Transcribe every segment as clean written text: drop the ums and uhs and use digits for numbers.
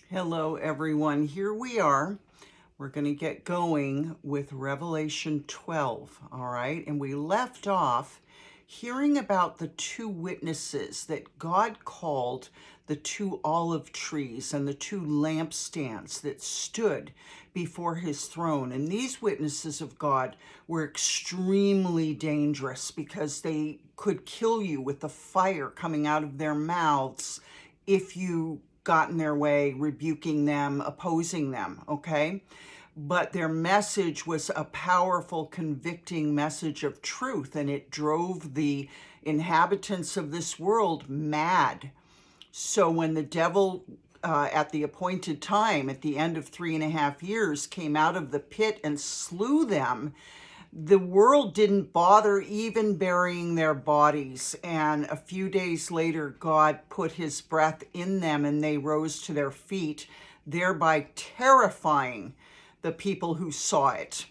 Hello, everyone. Here we are. We're going to get going with Revelation 12, all right? And we left off hearing about the two witnesses that God called the two olive trees and the two lampstands that stood before his throne. And these witnesses of God were extremely dangerous because they could kill you with the fire coming out of their mouths if you got in their way, rebuking them, opposing them, okay? But their message was a powerful, convicting message of truth, and it drove the inhabitants of this world mad. So when the devil, at the appointed time, at the end of 3.5 years, came out of the pit and slew them, the world didn't bother even burying their bodies. And a few days later, God put his breath in them and they rose to their feet, thereby terrifying the people who saw it.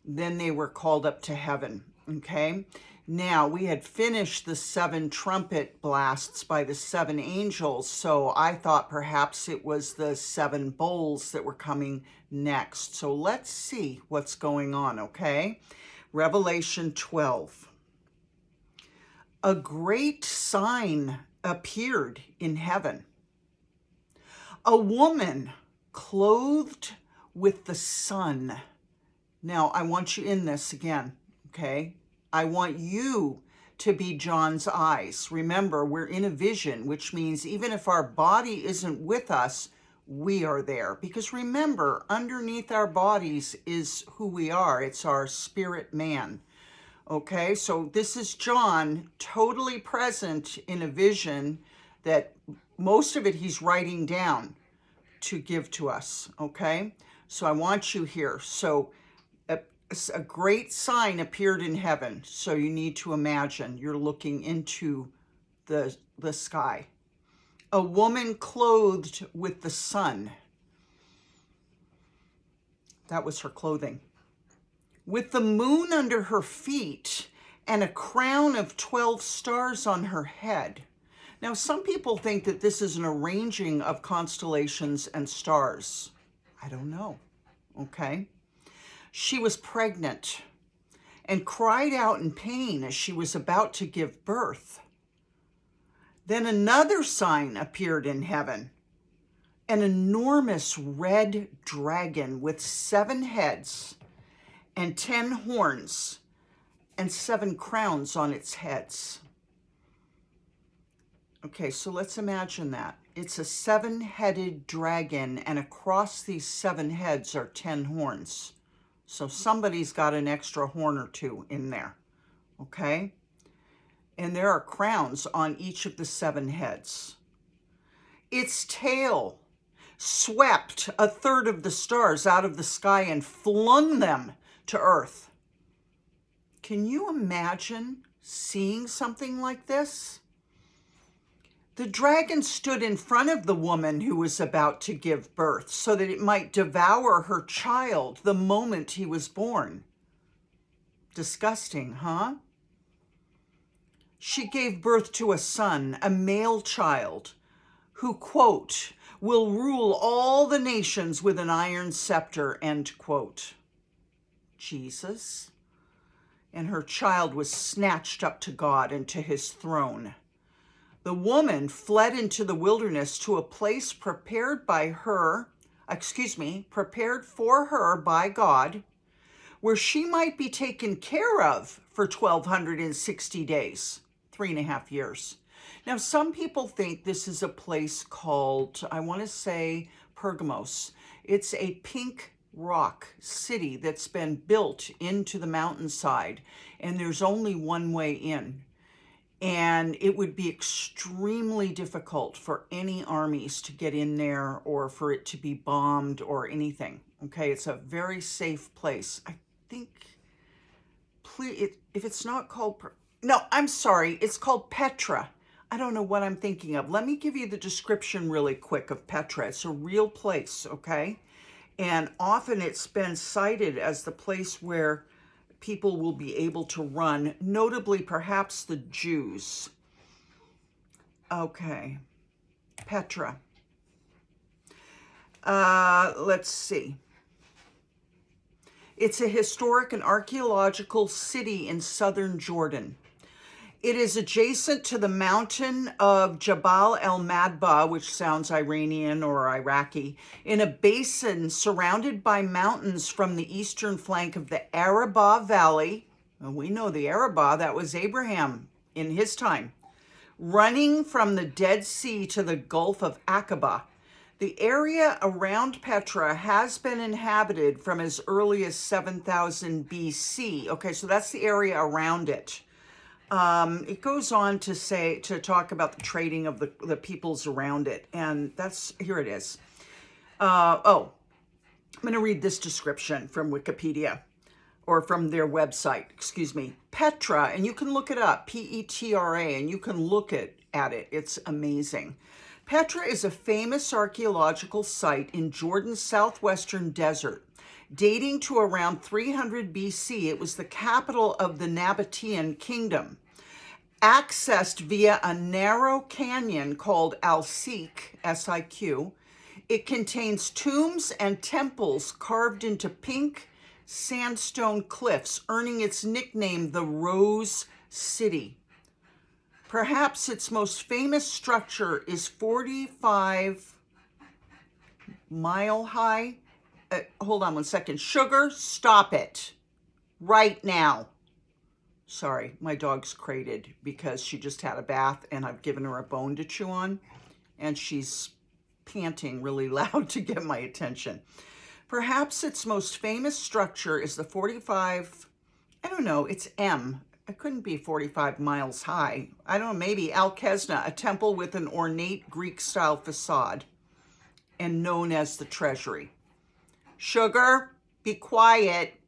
Then they were called up to heaven. Okay. Now, we had finished the 7 trumpet blasts by the 7 angels, so I thought perhaps it was the 7 bowls that were coming next. So let's see what's going on, okay? Revelation 12. A great sign appeared in heaven. A woman clothed with the sun. Now, I want you in this again, okay? I want you to be John's eyes. Remember, we're in a vision, which means even if our body isn't with us, we are there. Because remember, underneath our bodies is who we are. It's our spirit man. Okay, so this is John totally present in a vision that most of it he's writing down to give to us. Okay, so I want you here. So a great sign appeared in heaven. So you need to imagine you're looking into the sky. A woman clothed with the sun. That was her clothing. With the moon under her feet and a crown of 12 stars on her head. Now, some people think that this is an arranging of constellations and stars. I don't know. Okay. She was pregnant and cried out in pain as she was about to give birth. Then another sign appeared in heaven. An enormous red dragon with 7 heads and 10 horns and 7 crowns on its heads. Okay, so let's imagine that. It's a 7-headed dragon, and across these 7 heads are 10 horns. So somebody's got an extra horn or 2 in there, okay? And there are crowns on each of the 7 heads. Its tail swept a third of the stars out of the sky and flung them to earth. Can you imagine seeing something like this? The dragon stood in front of the woman who was about to give birth so that it might devour her child the moment he was born. Disgusting, huh? She gave birth to a son, a male child, who, quote, will rule all the nations with an iron scepter, end quote. Jesus. And her child was snatched up to God and to his throne. The woman fled into the wilderness to a place prepared for her by God, where she might be taken care of for 1,260 days, 3.5 years. Now, some people think this is a place called, I want to say, Pergamos. It's a pink rock city that's been built into the mountainside, and there's only one way in. And it would be extremely difficult for any armies to get in there or for it to be bombed or anything. Okay, it's a very safe place. I think, please, if it's not called, no, I'm sorry, it's called Petra. I don't know what I'm thinking of. Let me give you the description really quick of Petra. It's a real place, okay? And often it's been cited as the place where people will be able to run, notably perhaps the Jews. Okay, Petra. Let's see. It's a historic and archaeological city in southern Jordan. It is adjacent to the mountain of Jabal el-Madba, which sounds Iranian or Iraqi, in a basin surrounded by mountains from the eastern flank of the Arabah Valley. And we know the Arabah, that was Abraham in his time, running from the Dead Sea to the Gulf of Aqaba. The area around Petra has been inhabited from as early as 7000 BC. Okay, so that's the area around it. It goes on to talk about the trading of the peoples around it. And here it is. I'm going to read this description from Wikipedia, or from their website, excuse me. Petra, and you can look it up, Petra, and you can look at it. It's amazing. Petra is a famous archaeological site in Jordan's southwestern desert. Dating to around 300 BC, it was the capital of the Nabatean kingdom. Accessed via a narrow canyon called Al-Siq, S-I-Q, it contains tombs and temples carved into pink sandstone cliffs, earning its nickname the Rose City. Perhaps its most famous structure is 45-mile high. Hold on one second. Sugar, stop it right now. Sorry, my dog's crated because she just had a bath and I've given her a bone to chew on, and she's panting really loud to get my attention. Perhaps its most famous structure is the 45, I don't know, it's M. It couldn't be 45 miles high. I don't know, maybe Al-Kesna, a temple with an ornate Greek-style facade and known as the Treasury. Sugar, be quiet.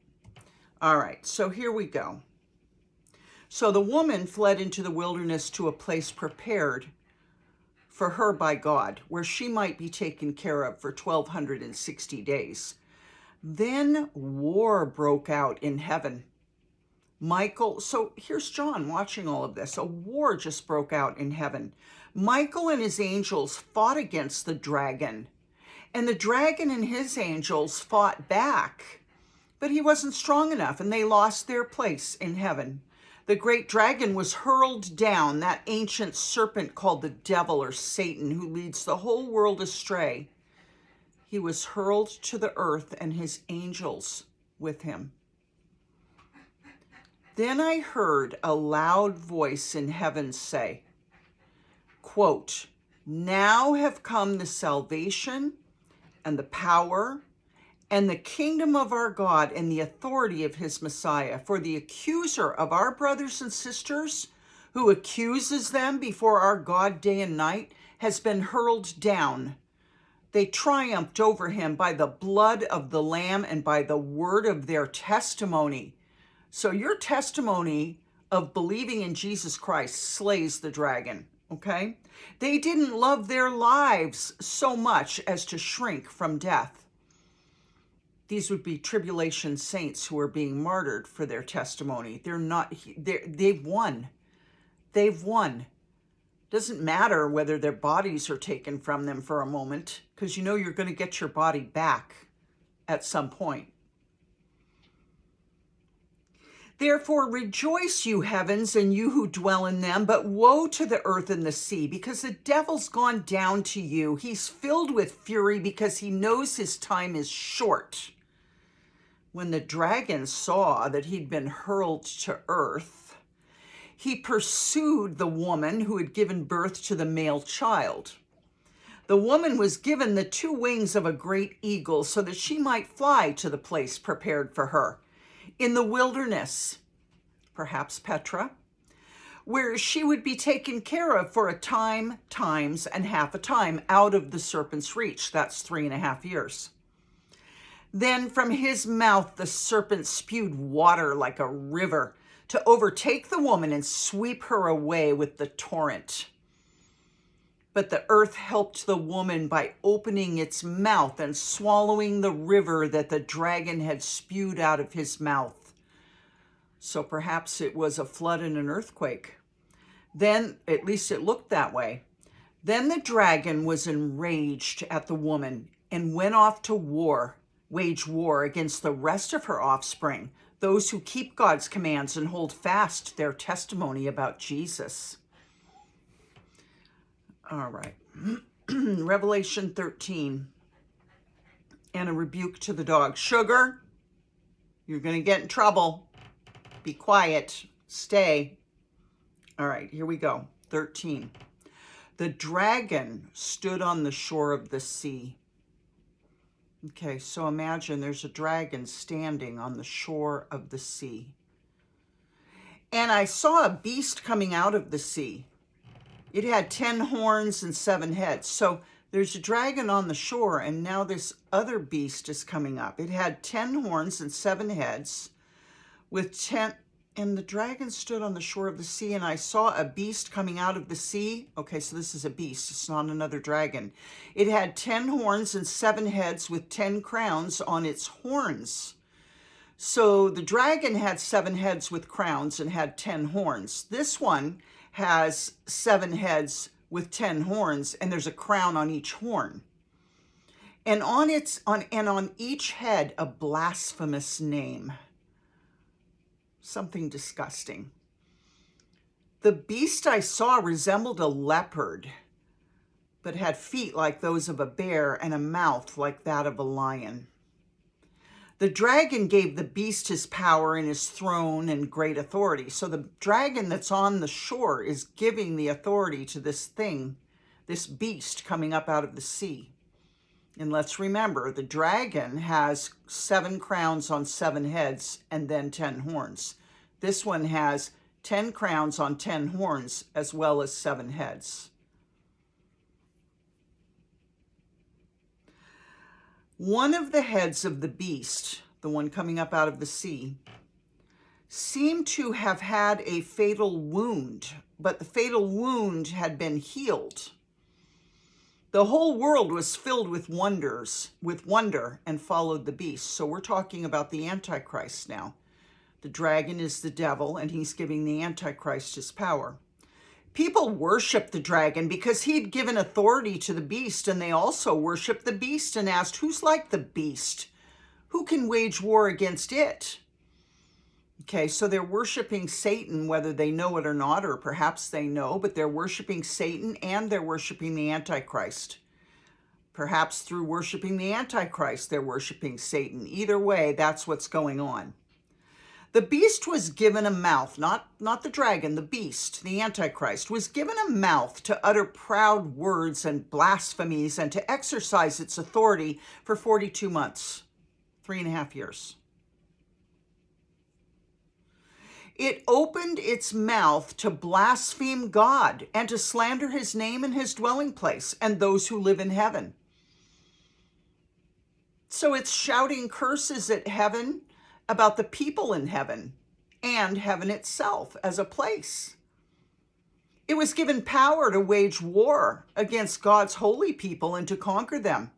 All right, so here we go. So the woman fled into the wilderness to a place prepared for her by God, where she might be taken care of for 1,260 days. Then war broke out in heaven. So here's John watching all of this. A war just broke out in heaven. Michael and his angels fought against the dragon, and the dragon and his angels fought back, but he wasn't strong enough, and they lost their place in heaven. The great dragon was hurled down, that ancient serpent called the devil or Satan, who leads the whole world astray. He was hurled to the earth and his angels with him. Then I heard a loud voice in heaven say, quote, "Now have come the salvation and the power and the kingdom of our God and the authority of his Messiah. For the accuser of our brothers and sisters, who accuses them before our God day and night, has been hurled down. They triumphed over him by the blood of the Lamb and by the word of their testimony." So your testimony of believing in Jesus Christ slays the dragon, okay? They didn't love their lives so much as to shrink from death. These would be tribulation saints who are being martyred for their testimony. They've won. They've won. Doesn't matter whether their bodies are taken from them for a moment, because you know you're going to get your body back at some point. Therefore rejoice, you heavens, and you who dwell in them, but woe to the earth and the sea, because the devil's gone down to you. He's filled with fury because he knows his time is short. When the dragon saw that he'd been hurled to earth, he pursued the woman who had given birth to the male child. The woman was given the 2 wings of a great eagle so that she might fly to the place prepared for her in the wilderness, perhaps Petra, where she would be taken care of for a time, times, and half a time out of the serpent's reach. That's 3.5 years. Then from his mouth the serpent spewed water like a river to overtake the woman and sweep her away with the torrent. But the earth helped the woman by opening its mouth and swallowing the river that the dragon had spewed out of his mouth. So perhaps it was a flood and an earthquake. Then, at least it looked that way. Then the dragon was enraged at the woman and went off to wage war against the rest of her offspring, those who keep God's commands and hold fast their testimony about Jesus. All right. Revelation 13. And a rebuke to the dog. Sugar, you're going to get in trouble. Be quiet. Stay. All right, here we go. 13. The dragon stood on the shore of the sea. Okay, so imagine there's a dragon standing on the shore of the sea. And I saw a beast coming out of the sea. It had 10 horns and 7 heads. So there's a dragon on the shore, and now this other beast is coming up. It had 10 horns and 7 heads with 10, and the dragon stood on the shore of the sea, and I saw a beast coming out of the sea. Okay, so this is a beast. It's not another dragon. It had 10 horns and 7 heads with 10 crowns on its horns. So the dragon had 7 heads with crowns and had 10 horns. This one has 7 heads with 10 horns, and there's a crown on each horn. And on each head a blasphemous name. Something disgusting. The beast I saw resembled a leopard, but had feet like those of a bear and a mouth like that of a lion. The dragon gave the beast his power and his throne and great authority. So the dragon that's on the shore is giving the authority to this thing, this beast coming up out of the sea. And let's remember, the dragon has 7 crowns on 7 heads and then 10 horns. This one has 10 crowns on 10 horns as well as 7 heads. One of the heads of the beast, the one coming up out of the sea, seemed to have had a fatal wound, but the fatal wound had been healed. The whole world was filled with wonder and followed the beast. So we're talking about the Antichrist now. The dragon is the devil, and he's giving the Antichrist his power. People worshiped the dragon because he'd given authority to the beast, and they also worshiped the beast and asked, who's like the beast? Who can wage war against it? Okay, so they're worshiping Satan, whether they know it or not, or perhaps they know, but they're worshiping Satan and they're worshiping the Antichrist. Perhaps through worshiping the Antichrist, they're worshiping Satan. Either way, that's what's going on. The beast was given a mouth, not the dragon, the beast, the Antichrist, was given a mouth to utter proud words and blasphemies and to exercise its authority for 42 months, 3.5 years. It opened its mouth to blaspheme God and to slander his name and his dwelling place and those who live in heaven. So it's shouting curses at heaven about the people in heaven and heaven itself as a place. It was given power to wage war against God's holy people and to conquer them.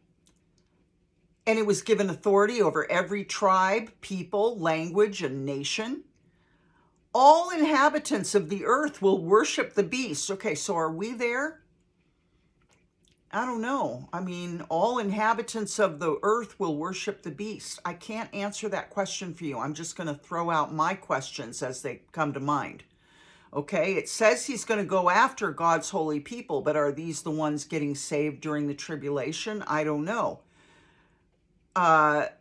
And it was given authority over every tribe, people, language, and nation. All inhabitants of the earth will worship the beast. Okay, so are we there? I don't know. I mean, all inhabitants of the earth will worship the beast. I can't answer that question for you. I'm just going to throw out my questions as they come to mind. Okay, it says he's going to go after God's holy people, but are these the ones getting saved during the tribulation? I don't know.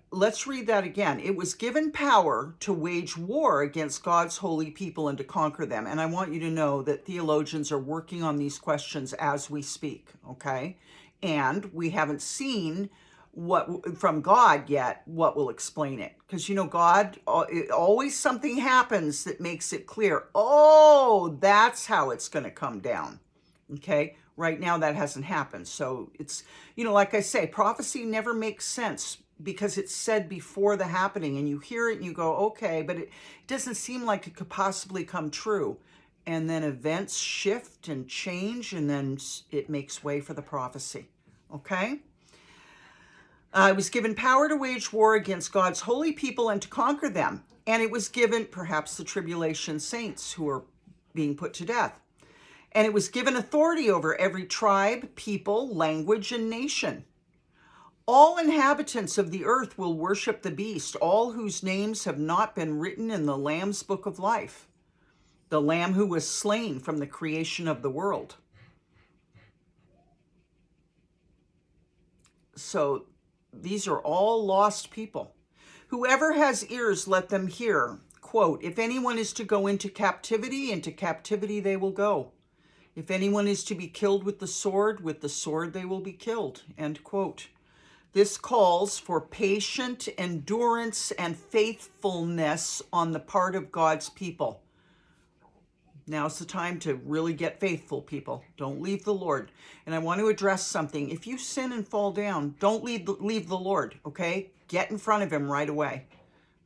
Let's read that again. It was given power to wage war against God's holy people and to conquer them. And I want you to know that theologians are working on these questions as we speak, okay? And we haven't seen what from God yet what will explain it. Because, you know, God, always something happens that makes it clear. Oh, that's how it's going to come down, okay? Right now that hasn't happened. So it's, you know, like I say, prophecy never makes sense because it's said before the happening and you hear it and you go, okay, but it doesn't seem like it could possibly come true. And then events shift and change and then it makes way for the prophecy, okay? It was given power to wage war against God's holy people and to conquer them. And it was given, perhaps the tribulation saints who are being put to death. And it was given authority over every tribe, people, language, and nation. All inhabitants of the earth will worship the beast, all whose names have not been written in the Lamb's book of life, the Lamb who was slain from the creation of the world. So these are all lost people. Whoever has ears, let them hear. Quote, if anyone is to go into captivity they will go. If anyone is to be killed with the sword they will be killed. End quote. This calls for patient endurance and faithfulness on the part of God's people. Now's the time to really get faithful, people. Don't leave the Lord. And I want to address something. If you sin and fall down, don't leave the Lord, okay? Get in front of him right away,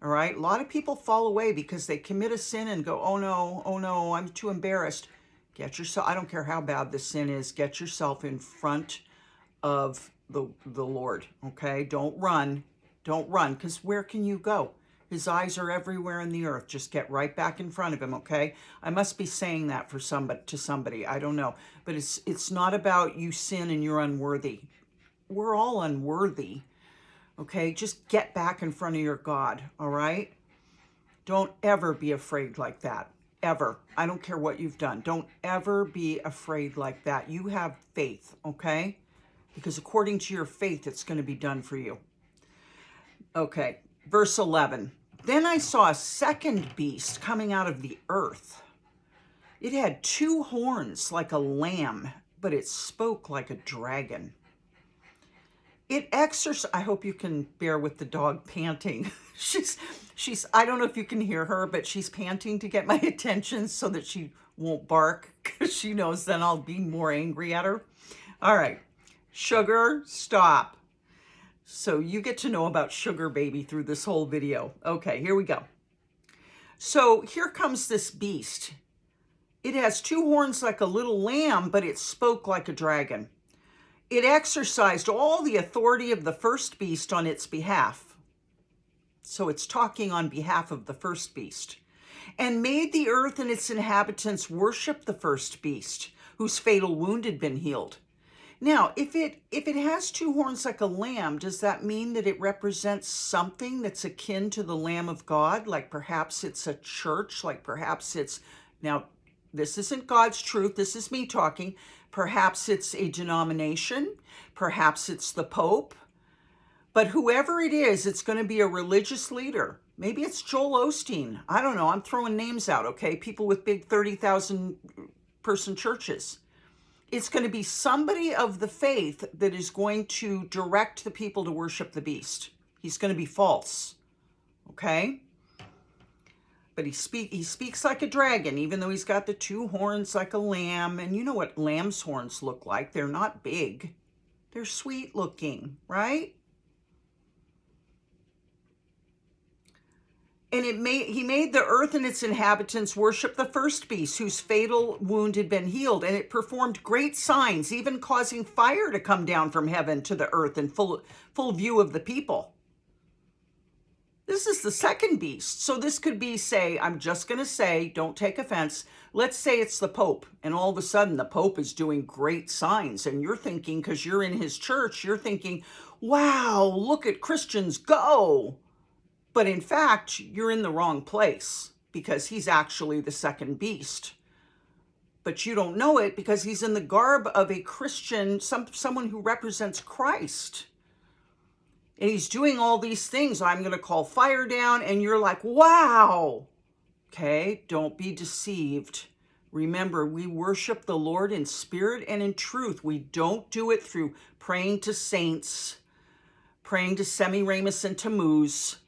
all right? A lot of people fall away because they commit a sin and go, oh no, I'm too embarrassed. Get yourself, I don't care how bad the sin is, get yourself in front of the Lord, okay? Don't run, because where can you go? His eyes are everywhere in the earth. Just get right back in front of him, okay? I must be saying that to somebody. I don't know. But it's not about you sin and you're unworthy. We're all unworthy, okay? Just get back in front of your God, all right? Don't ever be afraid like that, ever. I don't care what you've done. Don't ever be afraid like that. You have faith, okay? Because according to your faith, it's going to be done for you. Okay, verse 11. Then I saw a second beast coming out of the earth. It had 2 horns like a lamb, but it spoke like a dragon. It exercised, I hope you can bear with the dog panting. she's, I don't know if you can hear her, but she's panting to get my attention so that she won't bark, because she knows then I'll be more angry at her. All right, Sugar, stop. So you get to know about Sugar Baby through this whole video. Okay, here we go. So here comes this beast. It has 2 horns like a little lamb, but it spoke like a dragon. It exercised all the authority of the first beast on its behalf. So it's talking on behalf of the first beast. And made the earth and its inhabitants worship the first beast, whose fatal wound had been healed. Now, if it has 2 horns like a lamb, does that mean that it represents something that's akin to the Lamb of God? Like perhaps it's a church, like perhaps it's, now this isn't God's truth, this is me talking. Perhaps it's a denomination, perhaps it's the Pope. But whoever it is, it's going to be a religious leader. Maybe it's Joel Osteen. I don't know, I'm throwing names out, okay? People with big 30,000 person churches. It's going to be somebody of the faith that is going to direct the people to worship the beast. He's going to be false, okay? But he speaks like a dragon, even though he's got the 2 horns like a lamb. And you know what lamb's horns look like. They're not big. They're sweet looking, right? And he made the earth and its inhabitants worship the first beast, whose fatal wound had been healed. And it performed great signs, even causing fire to come down from heaven to the earth in full view of the people. This is the second beast. So this could be, say, I'm just going to say, don't take offense. Let's say it's the Pope. And all of a sudden the Pope is doing great signs. And you're thinking, because you're in his church, you're thinking, wow, look at Christians go. But in fact, you're in the wrong place, because he's actually the second beast. But you don't know it because he's in the garb of a Christian, someone who represents Christ. And he's doing all these things. I'm going to call fire down. And you're like, wow. Okay, don't be deceived. Remember, we worship the Lord in spirit and in truth. We don't do it through praying to saints, praying to Semiramis and Tammuz,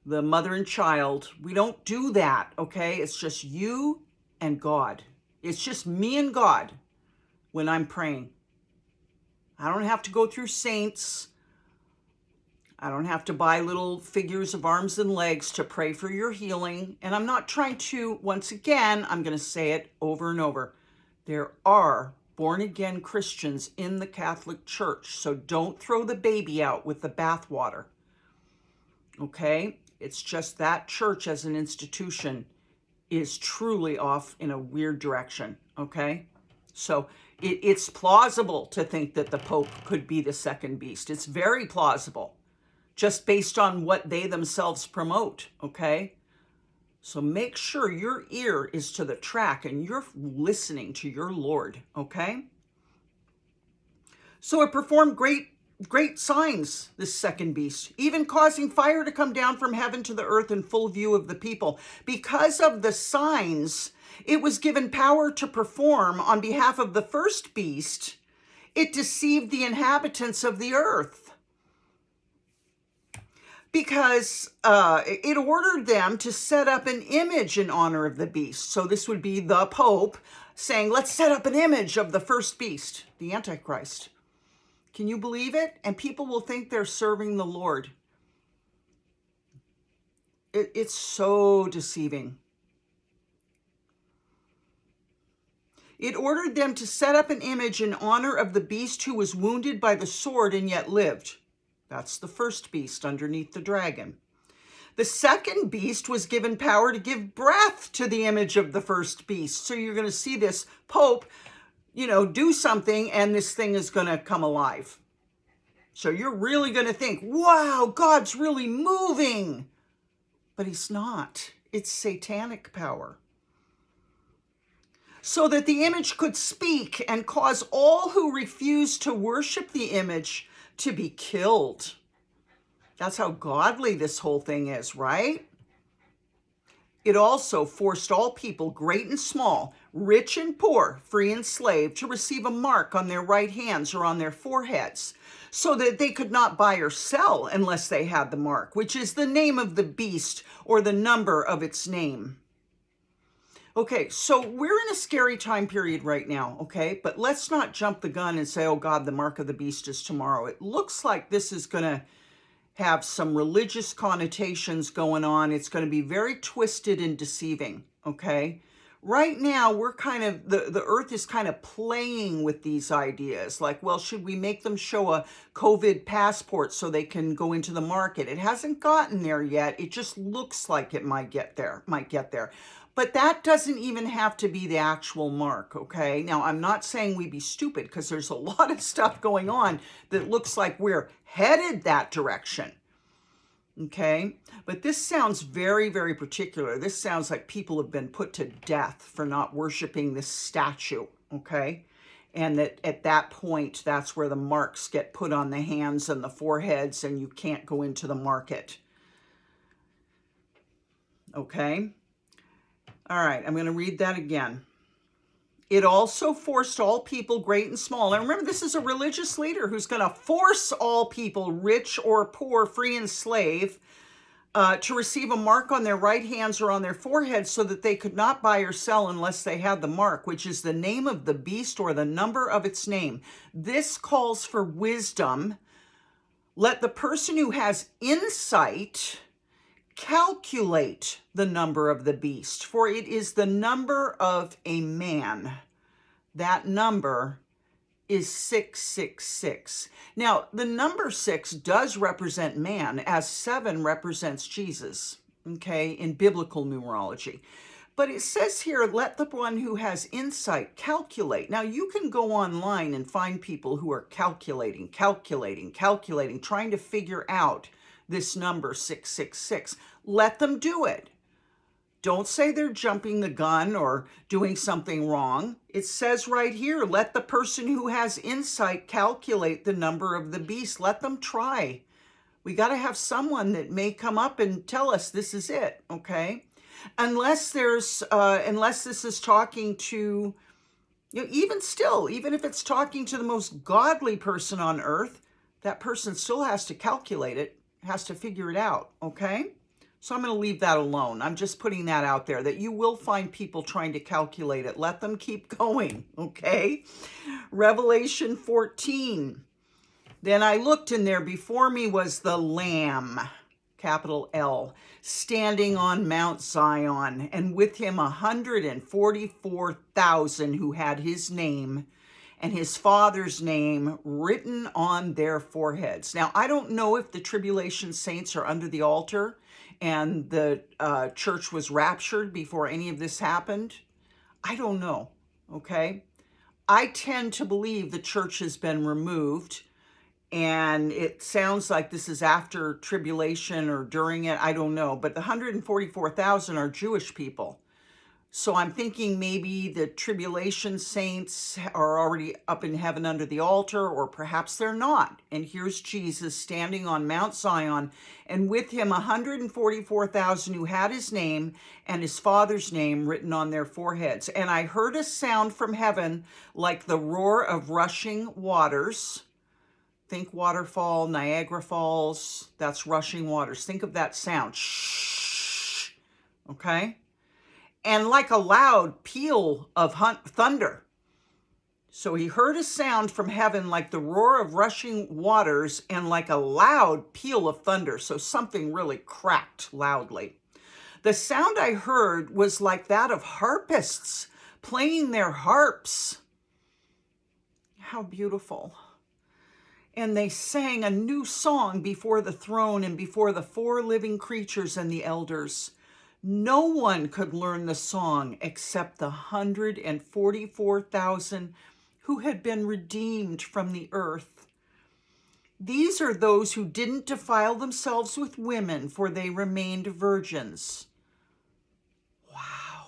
the mother and child. We don't do that, okay? It's just you and God. It's just me and God when I'm praying. I don't have to go through saints. I don't have to buy little figures of arms and legs to pray for your healing. And I'm not trying to, once again, I'm going to say it over and over. There are born-again Christians in the Catholic Church, so don't throw the baby out with the bathwater, okay? It's just that church as an institution is truly off in a weird direction, okay? So It's plausible to think that the Pope could be the second beast. It's very plausible, just based on what they themselves promote, okay? So make sure your ear is to the track and you're listening to your Lord, okay? So it performed great signs, this second beast, even causing fire to come down from heaven to the earth in full view of the people. Because of the signs it was given power to perform on behalf of the first beast, it deceived the inhabitants of the earth. Because it ordered them to set up an image in honor of the beast. So this would be the Pope saying, let's set up an image of the first beast, the Antichrist. Can you believe it? And people will think they're serving the Lord. It's so deceiving. It ordered them to set up an image in honor of the beast who was wounded by the sword and yet lived. That's the first beast underneath the dragon. The second beast was given power to give breath to the image of the first beast. So you're going to see this Pope, do something and this thing is going to come alive. So you're really going to think, wow, God's really moving. But he's not. It's satanic power. So that the image could speak and cause all who refuse to worship the image to be killed. That's how godly this whole thing is, right? It also forced all people, great and small, rich and poor, free and slave, to receive a mark on their right hands or on their foreheads, so that they could not buy or sell unless they had the mark, which is the name of the beast or the number of its name. Okay, so we're in a scary time period right now, okay? But let's not jump the gun and say, oh God, the mark of the beast is tomorrow. It looks like this is going to have some religious connotations going on. It's going to be very twisted and deceiving, okay? Right now, we're kind of, the earth is kind of playing with these ideas. Like, well, should we make them show a COVID passport so they can go into the market? It hasn't gotten there yet. It just looks like it might get there. But that doesn't even have to be the actual mark, okay? Now, I'm not saying we be stupid, because there's a lot of stuff going on that looks like we're headed that direction, okay? But this sounds very, very particular. This sounds like people have been put to death for not worshiping this statue, okay? And that at that point, that's where the marks get put on the hands and the foreheads, and you can't go into the market, okay? All right, I'm going to read that again. It also forced all people, great and small. And remember, this is a religious leader who's going to force all people, rich or poor, free and slave, to receive a mark on their right hands or on their foreheads, so that they could not buy or sell unless they had the mark, which is the name of the beast or the number of its name. This calls for wisdom. Let the person who has insight calculate the number of the beast, for it is the number of a man. That number is 666. Now, the number 6 does represent man, as 7 represents Jesus, okay, in biblical numerology. But it says here, let the one who has insight calculate. Now, you can go online and find people who are calculating, trying to figure out this number 666. Let them do it. Don't say they're jumping the gun or doing something wrong. It says right here, let the person who has insight calculate the number of the beast. Let them try. We got to have someone that may come up and tell us this is it, okay? Unless this is talking to, even if it's talking to the most godly person on earth, that person still has to calculate it, has to figure it out, okay? So I'm going to leave that alone. I'm just putting that out there, that you will find people trying to calculate it. Let them keep going, okay? Revelation 14. Then I looked, and there before me was the Lamb, capital L, standing on Mount Zion, and with him 144,000 who had his name and his Father's name written on their foreheads. Now, I don't know if the tribulation saints are under the altar and the church was raptured before any of this happened. I don't know, okay? I tend to believe the church has been removed, and it sounds like this is after tribulation or during it. I don't know. But the 144,000 are Jewish people. So I'm thinking maybe the tribulation saints are already up in heaven under the altar, or perhaps they're not. And here's Jesus standing on Mount Zion, and with him 144,000 who had his name and his Father's name written on their foreheads. And I heard a sound from heaven like the roar of rushing waters. Think waterfall, Niagara Falls, that's rushing waters. Think of that sound. Shh. Okay? And like a loud peal of thunder. So he heard a sound from heaven like the roar of rushing waters and like a loud peal of thunder. So something really cracked loudly. The sound I heard was like that of harpists playing their harps. How beautiful. And they sang a new song before the throne and before the four living creatures and the elders. No one could learn the song except the 144,000 who had been redeemed from the earth. These are those who didn't defile themselves with women, for they remained virgins. Wow.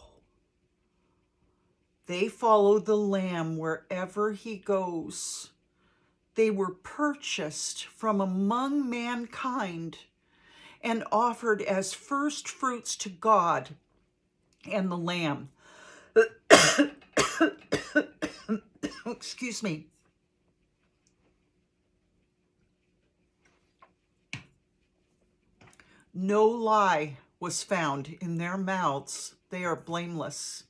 They follow the Lamb wherever he goes. They were purchased from among mankind and offered as first fruits to God and the Lamb. Excuse me. No lie was found in their mouths. They are blameless.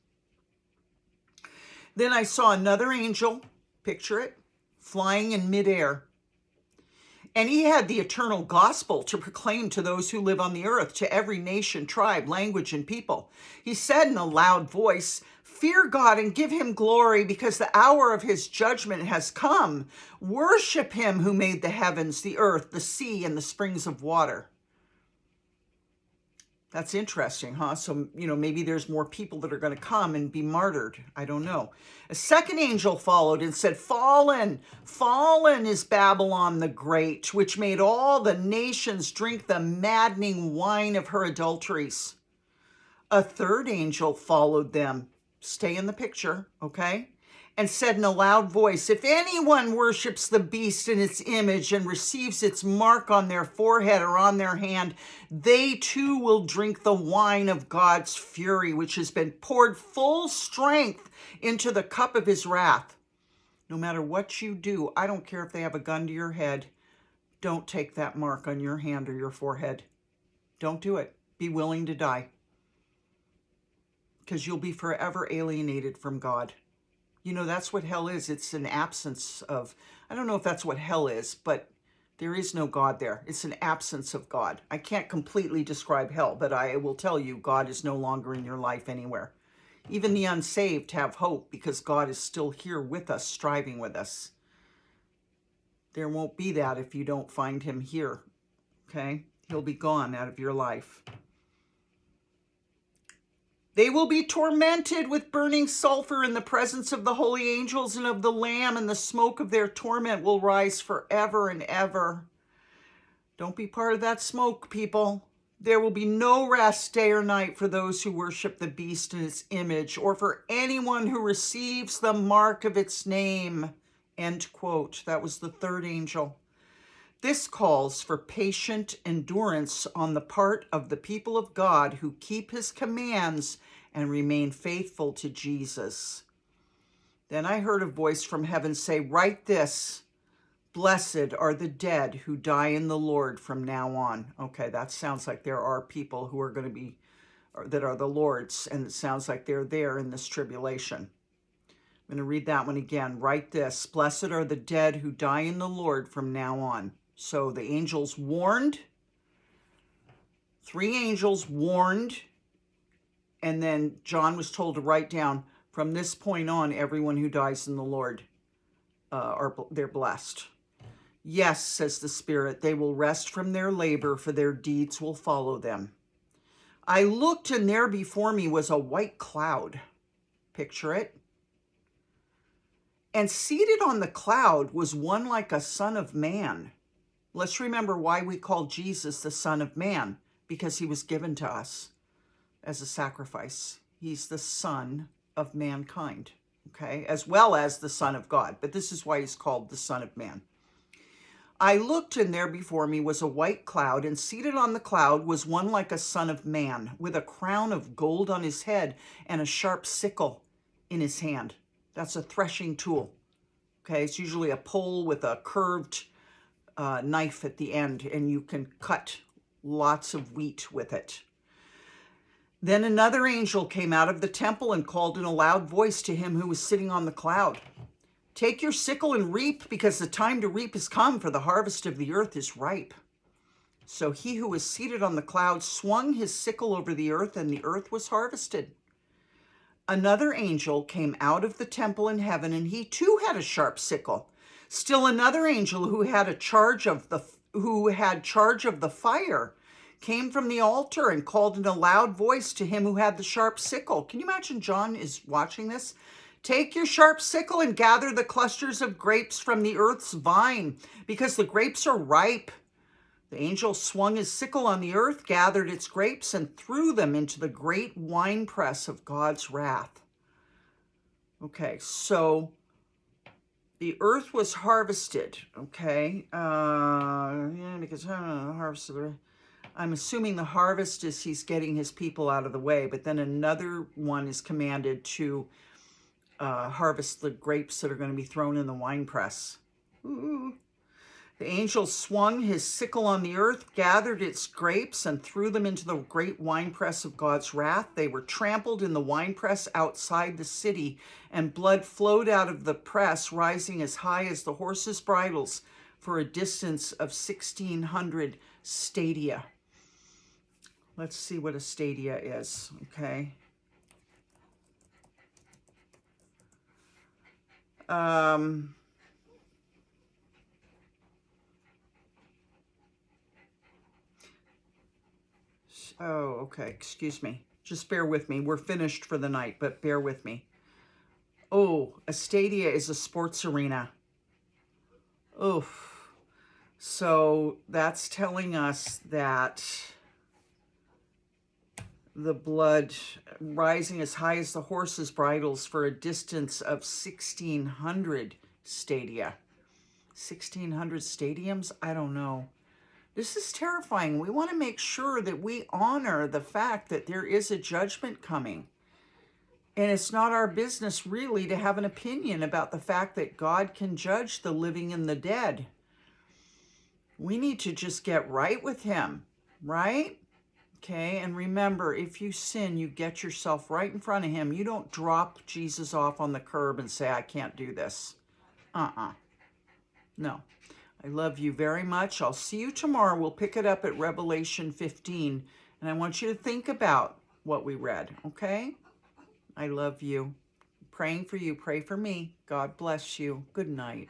Then I saw another angel, picture it, flying in midair. And he had the eternal gospel to proclaim to those who live on the earth, to every nation, tribe, language, and people. He said in a loud voice, "Fear God and give him glory, because the hour of his judgment has come. Worship him who made the heavens, the earth, the sea, and the springs of water." That's interesting, huh? So, maybe there's more people that are going to come and be martyred. I don't know. A second angel followed and said, "Fallen, fallen is Babylon the Great, which made all the nations drink the maddening wine of her adulteries." A third angel followed them. Stay in the picture, okay? And said in a loud voice, "If anyone worships the beast in its image and receives its mark on their forehead or on their hand, they too will drink the wine of God's fury, which has been poured full strength into the cup of his wrath." No matter what you do, I don't care if they have a gun to your head, don't take that mark on your hand or your forehead. Don't do it. Be willing to die, because you'll be forever alienated from God. That's what hell is. It's an absence of, I don't know if that's what hell is, but there is no God there. It's an absence of God. I can't completely describe hell, but I will tell you, God is no longer in your life anywhere. Even the unsaved have hope, because God is still here with us, striving with us. There won't be that if you don't find him here, okay? He'll be gone out of your life. They will be tormented with burning sulfur in the presence of the holy angels and of the Lamb, and the smoke of their torment will rise forever and ever. Don't be part of that smoke, people. There will be no rest day or night for those who worship the beast in its image, or for anyone who receives the mark of its name. End quote. That was the third angel. This calls for patient endurance on the part of the people of God who keep his commands and remain faithful to Jesus. Then I heard a voice from heaven say, "Write this: Blessed are the dead who die in the Lord from now on." Okay, that sounds like there are people who are going to be, that are the Lord's, and it sounds like they're there in this tribulation. I'm going to read that one again. "Write this: Blessed are the dead who die in the Lord from now on." So the angels warned, 3 angels warned, and then John was told to write down, from this point on, everyone who dies in the Lord, they're blessed. "Yes," says the Spirit, "they will rest from their labor, for their deeds will follow them." I looked, and there before me was a white cloud. Picture it. And seated on the cloud was one like a son of man. Let's remember why we call Jesus the Son of Man, because he was given to us as a sacrifice. He's the Son of mankind, okay, as well as the Son of God. But this is why he's called the Son of Man. I looked, and there before me was a white cloud, and seated on the cloud was one like a son of man, with a crown of gold on his head and a sharp sickle in his hand. That's a threshing tool. Okay, it's usually a pole with a curved knife at the end, and you can cut lots of wheat with it. Then another angel came out of the temple and called in a loud voice to him who was sitting on the cloud. Take your sickle and reap, because the time to reap is come, for the harvest of the earth is ripe. So he who was seated on the cloud swung his sickle over the earth, and the earth was harvested. Another angel came out of the temple in heaven, and he too had a sharp sickle. Still another angel who had charge of the fire came from the altar and called in a loud voice to him who had the sharp sickle. Can you imagine John is watching this? Take your sharp sickle and gather the clusters of grapes from the earth's vine, because the grapes are ripe. The angel swung his sickle on the earth, gathered its grapes, and threw them into the great winepress of God's wrath. Okay, so the earth was harvested, okay? Because harvest. I'm assuming the harvest is he's getting his people out of the way, but then another one is commanded to harvest the grapes that are going to be thrown in the winepress. Ooh. The angel swung his sickle on the earth, gathered its grapes, and threw them into the great winepress of God's wrath. They were trampled in the winepress outside the city, and blood flowed out of the press, rising as high as the horses' bridles for a distance of 1,600 stadia. Let's see what a stadia is, okay? Oh, okay, excuse me. Just bear with me. We're finished for the night, but bear with me. Oh, a stadia is a sports arena. Oof. So that's telling us that the blood rising as high as the horses' bridles for a distance of 1,600 stadia. 1,600 stadiums? I don't know. This is terrifying. We want to make sure that we honor the fact that there is a judgment coming. And it's not our business really to have an opinion about the fact that God can judge the living and the dead. We need to just get right with him, right? Okay, and remember, if you sin, you get yourself right in front of him. You don't drop Jesus off on the curb and say, I can't do this. No. I love you very much. I'll see you tomorrow. We'll pick it up at Revelation 15. And I want you to think about what we read, okay? I love you. Praying for you. Pray for me. God bless you. Good night.